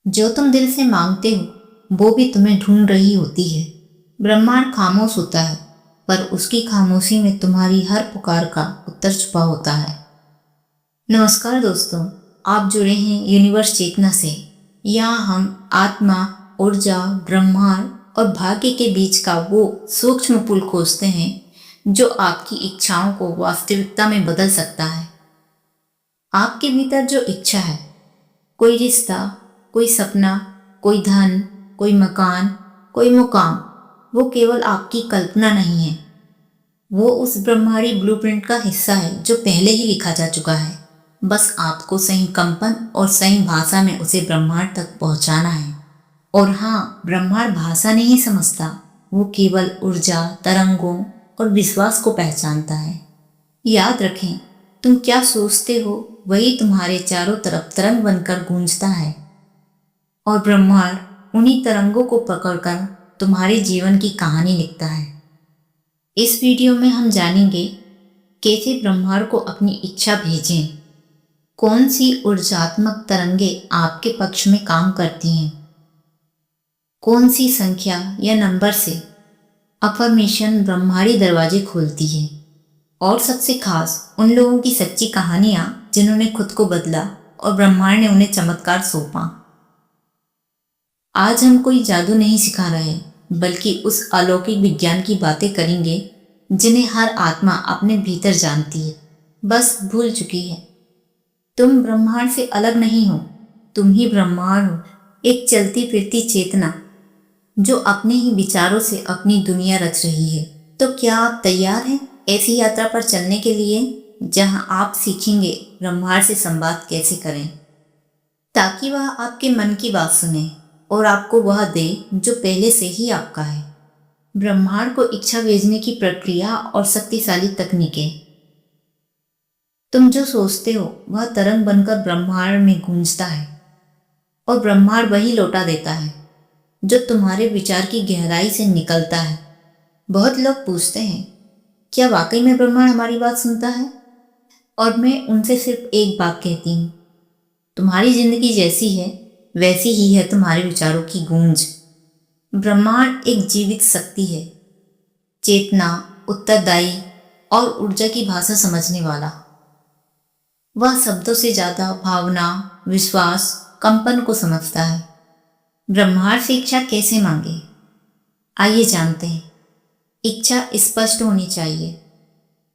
जो तुम दिल से मांगते हो वो भी तुम्हें ढूंढ रही होती है। ब्रह्मांड खामोश होता है, पर उसकी खामोशी में तुम्हारी हर पुकार का उत्तर छुपा होता है। नमस्कार दोस्तों, आप जुड़े हैं यूनिवर्स चेतना से। यहाँ हम आत्मा, ऊर्जा, ब्रह्मांड और भाग्य के बीच का वो सूक्ष्म पुल खोजते हैं जो आपकी इच्छाओं को वास्तविकता में बदल सकता है। आपके भीतर जो इच्छा है, कोई रिश्ता, कोई सपना, कोई धन, कोई मकान, कोई मुकाम, वो केवल आपकी कल्पना नहीं है। वो उस ब्रह्मांडी ब्लूप्रिंट का हिस्सा है जो पहले ही लिखा जा चुका है। बस आपको सही कंपन और सही भाषा में उसे ब्रह्मांड तक पहुंचाना है। और हाँ, ब्रह्मांड भाषा नहीं समझता, वो केवल ऊर्जा, तरंगों और विश्वास को पहचानता है। याद रखें, तुम क्या सोचते हो वही तुम्हारे चारों तरफ तरंग बनकर गूंजता है, और ब्रह्मांड उन्हीं तरंगों को पकड़कर तुम्हारे जीवन की कहानी लिखता है। इस वीडियो में हम जानेंगे कैसे ब्रह्मांड को अपनी इच्छा भेजें, कौन सी ऊर्जात्मक तरंगें आपके पक्ष में काम करती हैं, कौन सी संख्या या नंबर से अफर्मेशन ब्रह्मांडी दरवाजे खोलती है, और सबसे खास उन लोगों की सच्ची कहानियां जिन्होंने खुद को बदला और ब्रह्मांड ने उन्हें चमत्कार सौंपा। आज हम कोई जादू नहीं सिखा रहे, बल्कि उस अलौकिक विज्ञान की बातें करेंगे जिन्हें हर आत्मा अपने भीतर जानती है, बस भूल चुकी है। तुम ब्रह्मांड से अलग नहीं हो, तुम ही ब्रह्मांड हो, एक चलती फिरती चेतना जो अपने ही विचारों से अपनी दुनिया रच रही है। तो क्या आप तैयार हैं ऐसी यात्रा पर चलने के लिए, जहां आप सीखेंगे ब्रह्मांड से संवाद कैसे करें, ताकि वह आपके मन की बात सुने और आपको वह दे जो पहले से ही आपका है। ब्रह्मांड को इच्छा भेजने की प्रक्रिया और शक्तिशाली तकनीकें। तुम जो सोचते हो वह तरंग बनकर ब्रह्मांड में गूंजता है, और ब्रह्मांड वही लौटा देता है जो तुम्हारे विचार की गहराई से निकलता है। बहुत लोग पूछते हैं, क्या वाकई में ब्रह्मांड हमारी बात सुनता है? और मैं उनसे सिर्फ एक बात कहती हूँ, तुम्हारी जिंदगी जैसी है वैसी ही है तुम्हारे विचारों की गूंज। ब्रह्मांड एक जीवित शक्ति है, चेतना, उत्तरदायी और ऊर्जा की भाषा समझने वाला। वह शब्दों से ज्यादा भावना, विश्वास, कंपन को समझता है। ब्रह्मांड से इच्छा कैसे मांगे, आइए जानते हैं। इच्छा स्पष्ट होनी चाहिए।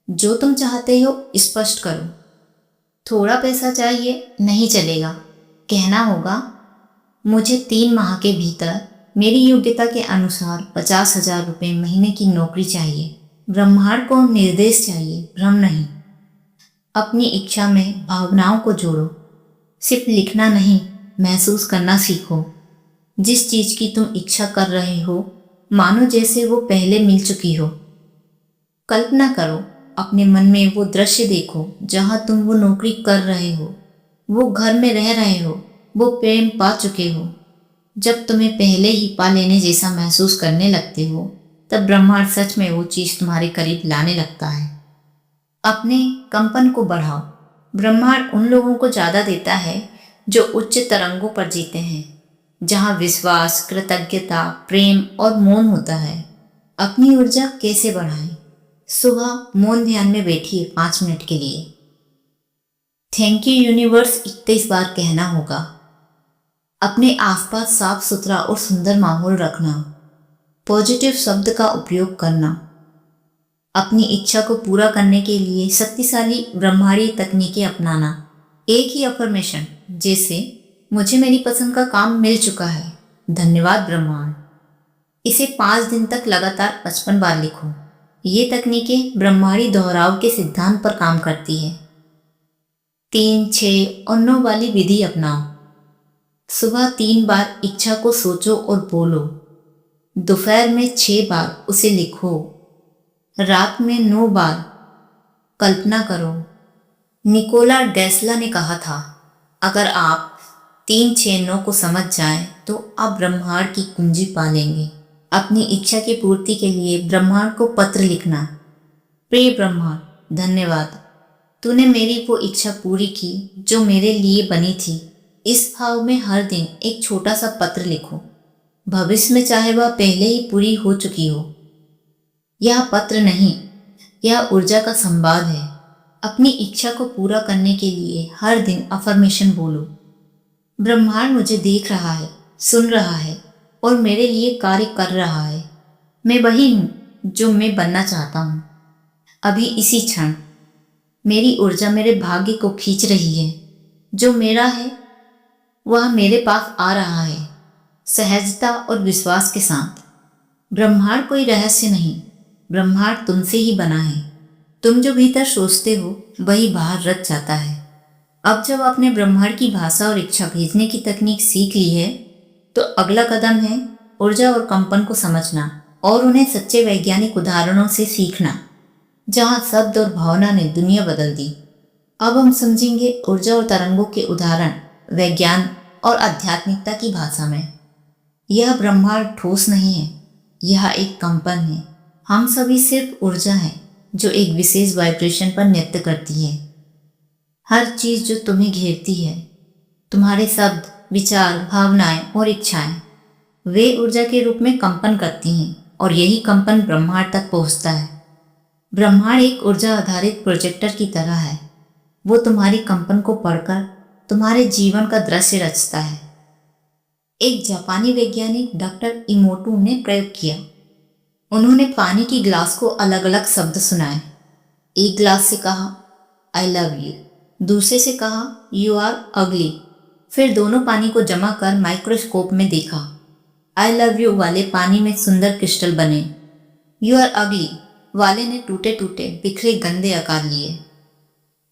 जो तुम चाहते हो स्पष्ट करो। थोड़ा पैसा चाहिए, नहीं चलेगा। कहना होगा, मुझे 3 माह के भीतर मेरी योग्यता के अनुसार 50,000 रुपये महीने की नौकरी चाहिए। ब्रह्मांड को निर्देश चाहिए, भ्रम नहीं। अपनी इच्छा में भावनाओं को जोड़ो। सिर्फ लिखना नहीं, महसूस करना सीखो। जिस चीज की तुम इच्छा कर रहे हो, मानो जैसे वो पहले मिल चुकी हो। कल्पना करो, अपने मन में वो दृश्य देखो जहां तुम वो नौकरी कर रहे हो, वो घर में रह रहे हो, वो प्रेम पा चुके हो। जब तुम्हें पहले ही पा लेने जैसा महसूस करने लगते हो, तब ब्रह्मांड सच में वो चीज तुम्हारे करीब लाने लगता है। अपने कंपन को बढ़ाओ। ब्रह्मांड उन लोगों को ज्यादा देता है जो उच्च तरंगों पर जीते हैं, जहां विश्वास, कृतज्ञता, प्रेम और मौन होता है। अपनी ऊर्जा कैसे बढ़ाएं? सुबह मौन ध्यान में बैठिए 5 मिनट के लिए। थैंक यू यूनिवर्स 21 बार कहना होगा। अपने आसपास साफ सुथरा और सुंदर माहौल रखना। पॉजिटिव शब्द का उपयोग करना। अपनी इच्छा को पूरा करने के लिए शक्तिशाली ब्रह्मांडीय तकनीकें अपनाना। एक ही अफर्मेशन, जैसे मुझे मेरी पसंद का काम मिल चुका है, धन्यवाद ब्रह्मांड। इसे 5 दिन तक लगातार 55 बार लिखो। ये तकनीकें ब्रह्मांडी दोहराव के सिद्धांत पर काम करती है। 3, 6 और 9 वाली विधि अपनाओ। सुबह 3 बार इच्छा को सोचो और बोलो। दोपहर में 6 बार उसे लिखो। रात में 9 बार कल्पना करो। निकोला टेस्ला ने कहा था, अगर आप 3, 6, 9 को समझ जाएं तो आप ब्रह्मांड की कुंजी पा लेंगे। अपनी इच्छा की पूर्ति के लिए ब्रह्मांड को पत्र लिखना। प्रिय ब्रह्मांड, धन्यवाद, तूने मेरी वो इच्छा पूरी की जो मेरे लिए बनी थी। इस भाव में हर दिन एक छोटा सा पत्र लिखो, भविष्य में चाहे वह पहले ही पूरी हो चुकी हो। यह पत्र नहीं, यह ऊर्जा का संवाद है। अपनी इच्छा को पूरा करने के लिए हर दिन अफर्मेशन बोलो, ब्रह्मांड मुझे देख रहा है, सुन रहा है और मेरे लिए कार्य कर रहा है। मैं वही हूँ जो मैं बनना चाहता हूँ। अभी इसी क्षण मेरी ऊर्जा मेरे भाग्य को खींच रही है। जो मेरा है वह मेरे पास आ रहा है, सहजता और विश्वास के साथ। ब्रह्मांड कोई रहस्य नहीं, ब्रह्मांड तुमसे ही बना है। तुम जो भीतर सोचते हो वही बाहर रच जाता है। अब जब आपने ब्रह्मांड की भाषा और इच्छा भेजने की तकनीक सीख ली है, तो अगला कदम है ऊर्जा और कंपन को समझना और उन्हें सच्चे वैज्ञानिक उदाहरणों से सीखना, जहाँ शब्द और भावना ने दुनिया बदल दी। अब हम समझेंगे ऊर्जा और तरंगों के उदाहरण विज्ञान और आध्यात्मिकता की भाषा में। यह ब्रह्मांड ठोस नहीं है, यह एक कंपन है। हम सभी सिर्फ ऊर्जा हैं जो एक विशेष वाइब्रेशन पर नृत्य करती है। हर चीज़ जो तुम्हें घेरती है, तुम्हारे शब्द, विचार, भावनाएं और इच्छाएं, वे ऊर्जा के रूप में कंपन करती हैं और यही कंपन ब्रह्मांड तक पहुंचता है। ब्रह्मांड एक ऊर्जा आधारित प्रोजेक्टर की तरह है। वो तुम्हारी कंपन को पढ़कर तुम्हारे जीवन का दृश्य रचता है। एक जापानी वैज्ञानिक डॉक्टर इमोटो ने प्रयोग किया। उन्होंने पानी की ग्लास को अलग अलग शब्द सुनाए। एक ग्लास से कहा आई लव यू, दूसरे से कहा यू आर अगली। फिर दोनों पानी को जमा कर माइक्रोस्कोप में देखा। आई लव यू वाले पानी में सुंदर क्रिस्टल बने, यू आर अगली वाले ने टूटे टूटे बिखरे गंदे आकार लिए।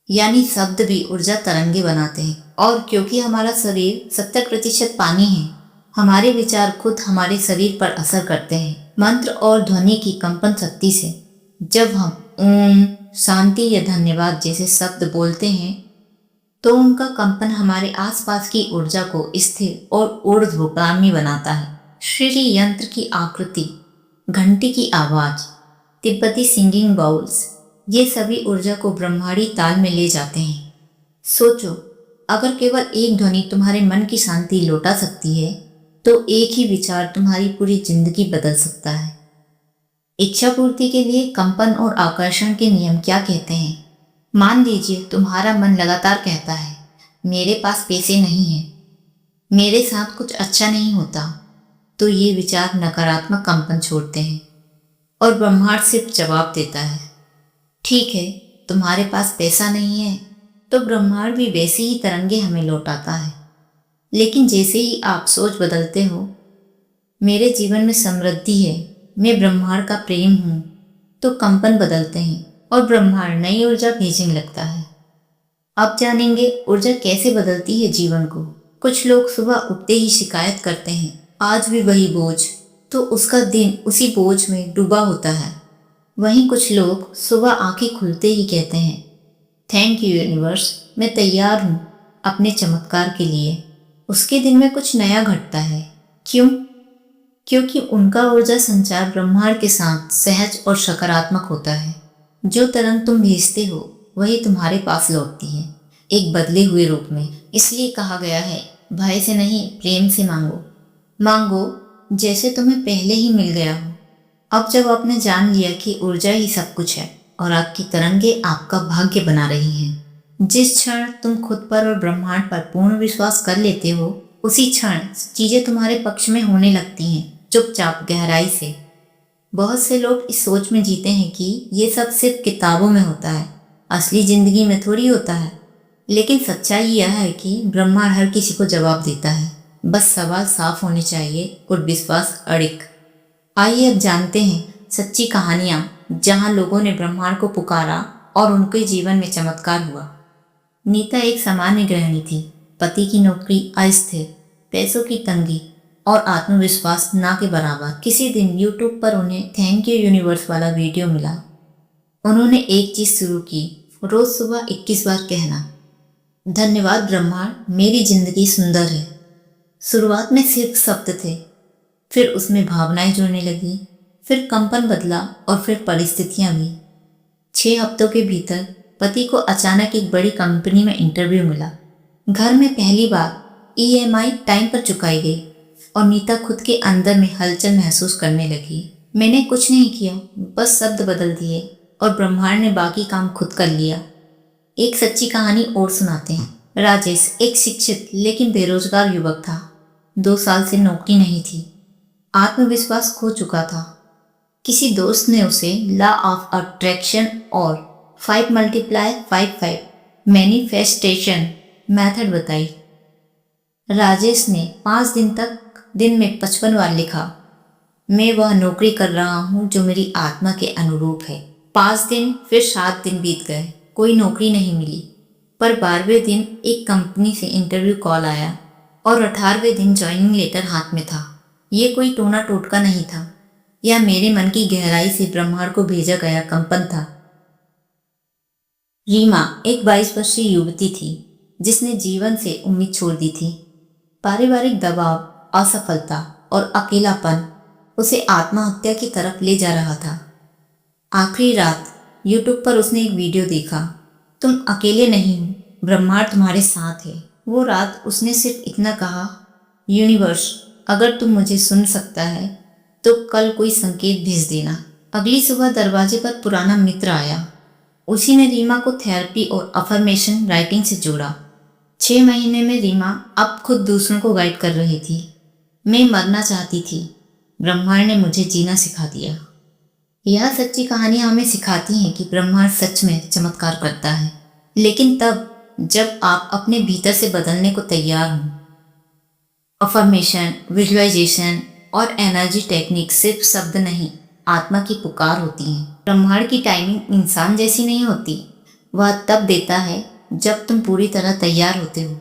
यानी शब्द भी ऊर्जा तरंगे बनाते हैं। और क्योंकि हमारा शरीर 70% पानी है, हमारे विचार खुद हमारे शरीर पर असर करते हैं मंत्र और ध्वनि की कंपन शक्ति से। जब हम ओम, शांति या धन्यवाद जैसे शब्द बोलते हैं, तो उनका कंपन हमारे आसपास की ऊर्जा को स्थिर और ऊर्ध्वगामी बनाता है। श्री यंत्र की आकृति, घंटी की आवाज, तिब्बती सिंगिंग बाउल्स, ये सभी ऊर्जा को ब्रह्मांडी ताल में ले जाते हैं। सोचो, अगर केवल एक ध्वनि तुम्हारे मन की शांति लौटा सकती है, तो एक ही विचार तुम्हारी पूरी जिंदगी बदल सकता है। इच्छा पूर्ति के लिए कंपन और आकर्षण के नियम क्या कहते हैं? मान लीजिए तुम्हारा मन लगातार कहता है मेरे पास पैसे नहीं है, मेरे साथ कुछ अच्छा नहीं होता, तो ये विचार नकारात्मक कंपन छोड़ते हैं और ब्रह्मांड सिर्फ जवाब देता है, ठीक है, तुम्हारे पास पैसा नहीं है, तो ब्रह्मांड भी वैसी ही तरंगे हमें लौटाता है। लेकिन जैसे ही आप सोच बदलते हो, मेरे जीवन में समृद्धि है, मैं ब्रह्मांड का प्रेम हूँ, तो कंपन बदलते हैं और ब्रह्मांड नई ऊर्जा भेजने लगता है। अब जानेंगे ऊर्जा कैसे बदलती है जीवन को। कुछ लोग सुबह उठते ही शिकायत करते हैं, आज भी वही बोझ, तो उसका दिन उसी बोझ में डूबा होता है। वहीं कुछ लोग सुबह आंखें खुलते ही कहते हैं, थैंक यू यूनिवर्स, मैं तैयार हूँ अपने चमत्कार के लिए। उसके दिन में कुछ नया घटता है। क्यों? क्योंकि उनका ऊर्जा संचार ब्रह्मांड के साथ सहज और सकारात्मक होता है। जो तरंग तुम भेजते हो वही तुम्हारे पास लौटती है, एक बदले हुए रूप में। इसलिए कहा गया है, भय से नहीं प्रेम से मांगो। मांगो जैसे तुम्हें पहले ही मिल गया हो। अब जब आपने जान लिया कि ऊर्जा ही सब कुछ है और आपकी तरंगे आपका भाग्य बना रही हैं, जिस क्षण तुम खुद पर और ब्रह्मांड पर पूर्ण विश्वास कर लेते हो, उसी क्षण चीजें तुम्हारे पक्ष में होने लगती हैं, चुपचाप गहराई से। बहुत से लोग इस सोच में जीते हैं कि ये सब सिर्फ किताबों में होता है, असली जिंदगी में थोड़ी होता है। लेकिन सच्चाई यह है कि ब्रह्मांड हर किसी को जवाब देता है, बस सवाल साफ होने चाहिए और विश्वास अड़िग। आइए अब जानते हैं सच्ची कहानियाँ जहाँ लोगों ने ब्रह्मांड को पुकारा और उनके जीवन में चमत्कार हुआ। नीता एक सामान्य गृहिणी थी। पति की नौकरी अस्थिर, पैसों की तंगी और आत्मविश्वास ना के बराबर। किसी दिन यूट्यूब पर उन्हें थैंक यू यूनिवर्स वाला वीडियो मिला। उन्होंने एक चीज़ शुरू की, रोज सुबह 21 बार कहना, धन्यवाद ब्रह्मांड, मेरी जिंदगी सुंदर है। शुरुआत में सिर्फ शब्द थे, फिर उसमें भावनाएं जुड़ने लगी, फिर कंपन बदला और फिर परिस्थितियां भी। 6 हफ्तों के भीतर पति को अचानक एक बड़ी कंपनी में इंटरव्यू मिला। घर में पहली बार EMI टाइम पर चुकाई गई और नीता खुद के अंदर में हलचल महसूस करने लगी। मैंने कुछ नहीं किया, बस शब्द बदल दिए और ब्रह्मांड ने बाकी काम खुद कर लिया। एक सच्ची कहानी और सुनाते हैं। राजेश एक शिक्षित लेकिन बेरोजगार युवक था। 2 साल से नौकरी नहीं थी। आत्मविश्वास खो चुका था। किसी दोस्त ने उसे लॉ ऑफ अट्रैक्शन और 5x5 मैनिफेस्टेशन मेथड बताई। राजेश ने 5 दिन तक दिन में 55 बार लिखा, मैं वह नौकरी कर रहा हूँ जो मेरी आत्मा के अनुरूप है। 5 दिन फिर 7 दिन बीत गए, कोई नौकरी नहीं मिली। पर 12वें दिन एक कंपनी से इंटरव्यू कॉल आया और 18वें दिन ज्वाइनिंग लेटर हाथ में था। ये कोई टोना टोटका नहीं था, यह मेरे मन की गहराई से ब्रह्मांड को भेजा गया कंपन था। रीमा एक 22 वर्षीय युवती थी जिसने जीवन से उम्मीद छोड़ दी थी। पारिवारिक दबाव, असफलता और अकेलापन उसे आत्महत्या की तरफ ले जा रहा था। आखिरी रात यूट्यूब पर उसने एक वीडियो देखा, तुम अकेले नहीं हो, ब्रह्मांड तुम्हारे साथ है। वो रात उसने सिर्फ इतना कहा, यूनिवर्स अगर तुम मुझे सुन सकता है तो कल कोई संकेत भेज देना। अगली सुबह दरवाजे पर पुराना मित्र आया। उसी ने रीमा को थेरेपी और अफर्मेशन राइटिंग से जोड़ा। 6 महीने में रीमा अब खुद दूसरों को गाइड कर रही थी। मैं मरना चाहती थी, ब्रह्मांड ने मुझे जीना सिखा दिया। यह सच्ची कहानियां हमें सिखाती हैं कि ब्रह्मांड सच में चमत्कार करता है, लेकिन तब जब आप अपने भीतर से बदलने को तैयार हों। अफर्मेशन, विजुअलाइजेशन और एनर्जी टेक्निक सिर्फ शब्द नहीं, आत्मा की पुकार होती हैं। ब्रह्मांड की टाइमिंग इंसान जैसी नहीं होती, वह तब देता है जब तुम पूरी तरह तैयार होते हो।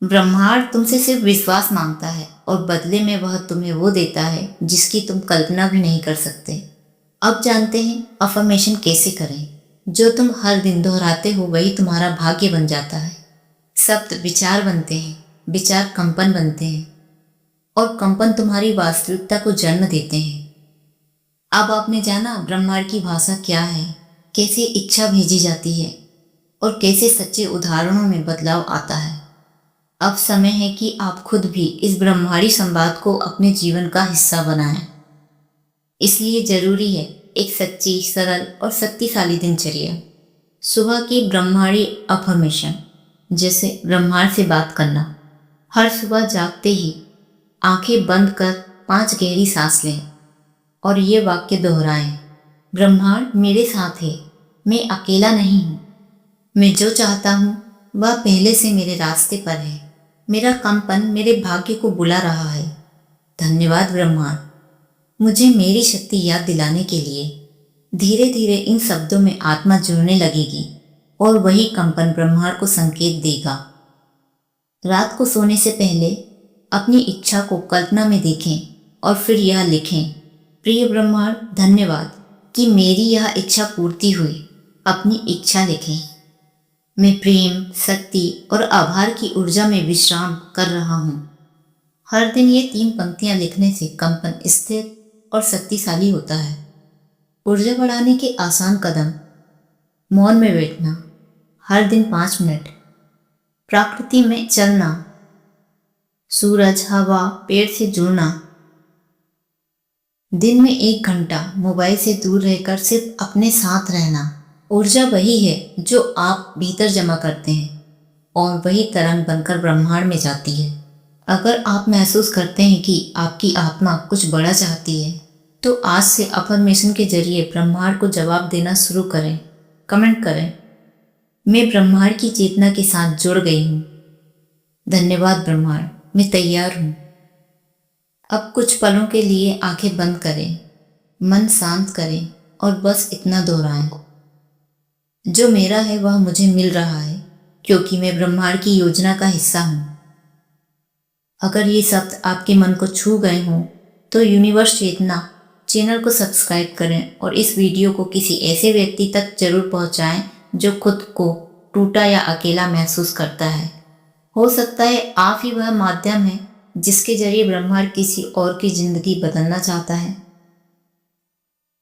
ब्रह्मांड तुमसे सिर्फ विश्वास मांगता है और बदले में वह तुम्हें वो देता है जिसकी तुम कल्पना भी नहीं कर सकते। अब जानते हैं अफर्मेशन कैसे करें। जो तुम हर दिन दोहराते हो वही तुम्हारा भाग्य बन जाता है। शब्द विचार बनते हैं, विचार कंपन बनते हैं और कंपन तुम्हारी वास्तविकता को जन्म देते हैं। अब आपने जाना ब्रह्मांड की भाषा क्या है, कैसे इच्छा भेजी जाती है और कैसे सच्चे उदाहरणों में बदलाव आता है। अब समय है कि आप खुद भी इस ब्रह्मांडी संवाद को अपने जीवन का हिस्सा बनाएं। इसलिए जरूरी है एक सच्ची, सरल और शक्तिशाली दिनचर्या। सुबह की ब्रह्मांडी अफर्मेशन, जैसे ब्रह्मांड से बात करना। हर सुबह जागते ही आंखें बंद कर 5 गहरी सांस लें और ये वाक्य दोहराएं, ब्रह्मांड मेरे साथ है, मैं अकेला नहीं हूँ, मैं जो चाहता हूँ वह पहले से मेरे रास्ते पर है, मेरा कंपन मेरे भाग्य को बुला रहा है। धन्यवाद ब्रह्मांड, मुझे मेरी शक्ति याद दिलाने के लिए। धीरे धीरे इन शब्दों में आत्मा जुड़ने लगेगी और वही कंपन ब्रह्मांड को संकेत देगा। रात को सोने से पहले अपनी इच्छा को कल्पना में देखें और फिर यह लिखें, प्रिय ब्रह्मांड धन्यवाद कि मेरी यह इच्छा पूर्ति हुई। अपनी इच्छा लिखें, मैं प्रेम, शक्ति और आभार की ऊर्जा में विश्राम कर रहा हूँ। हर दिन ये 3 पंक्तियाँ लिखने से कंपन स्थिर और शक्तिशाली होता है। ऊर्जा बढ़ाने के आसान कदम, मौन में बैठना, हर दिन 5 मिनट, प्रकृति में चलना, सूरज, हवा, पेड़ से जुड़ना, दिन में 1 घंटा मोबाइल से दूर रहकर सिर्फ अपने साथ रहना। ऊर्जा वही है जो आप भीतर जमा करते हैं और वही तरंग बनकर ब्रह्मांड में जाती है। अगर आप महसूस करते हैं कि आपकी आत्मा कुछ बड़ा चाहती है तो आज से अफर्मेशन के जरिए ब्रह्मांड को जवाब देना शुरू करें। कमेंट करें, मैं ब्रह्मांड की चेतना के साथ जुड़ गई हूँ। धन्यवाद ब्रह्मांड, मैं तैयार हूँ। अब कुछ पलों के लिए आंखें बंद करें, मन शांत करें और बस इतना दोहराएं, जो मेरा है वह मुझे मिल रहा है क्योंकि मैं ब्रह्मांड की योजना का हिस्सा हूँ। अगर ये शब्द आपके मन को छू गए हों तो यूनिवर्स चेतना चैनल को सब्सक्राइब करें और इस वीडियो को किसी ऐसे व्यक्ति तक जरूर पहुंचाएं जो खुद को टूटा या अकेला महसूस करता है। हो सकता है आप ही वह माध्यम है जिसके जरिए ब्रह्मांड किसी और की जिंदगी बदलना चाहता है।